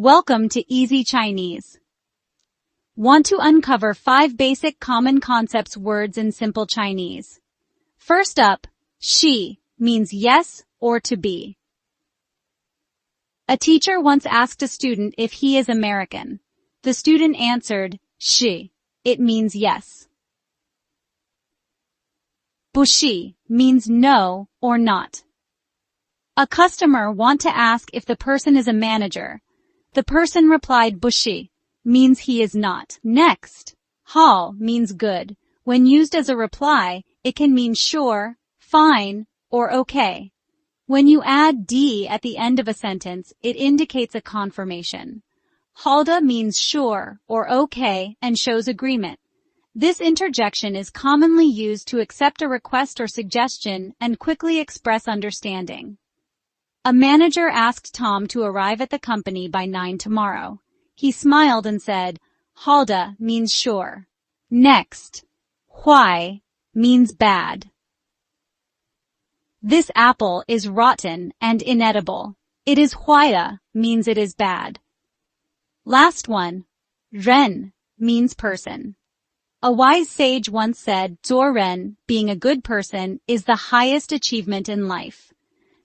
Welcome to Easy Chinese. Want to uncover 5 basic common concepts words in simple Chinese. First up, she means yes or to be. A teacher once asked a student if he is American. The student answered, she. It means yes. 不是 means no or not. A customer want to ask if the person is a manager. The person replied 不是 means he is not. Next, hao means good. When used as a reply, it can mean sure, fine, or okay. When you add d at the end of a sentence, it indicates a confirmation. Halda means sure or okay and shows agreement. This interjection is commonly used to accept a request or suggestion and quickly express understanding. A manager asked Tom to arrive at the company by 9 tomorrow. He smiled and said, Halda means sure. Next, huài means bad. This apple is rotten and inedible. It is huài means it is bad. Last one, ren means person. A wise sage once said, 做人, being a good person, is the highest achievement in life.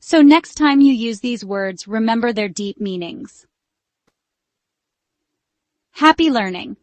So next time you use these words, remember their deep meanings. Happy learning!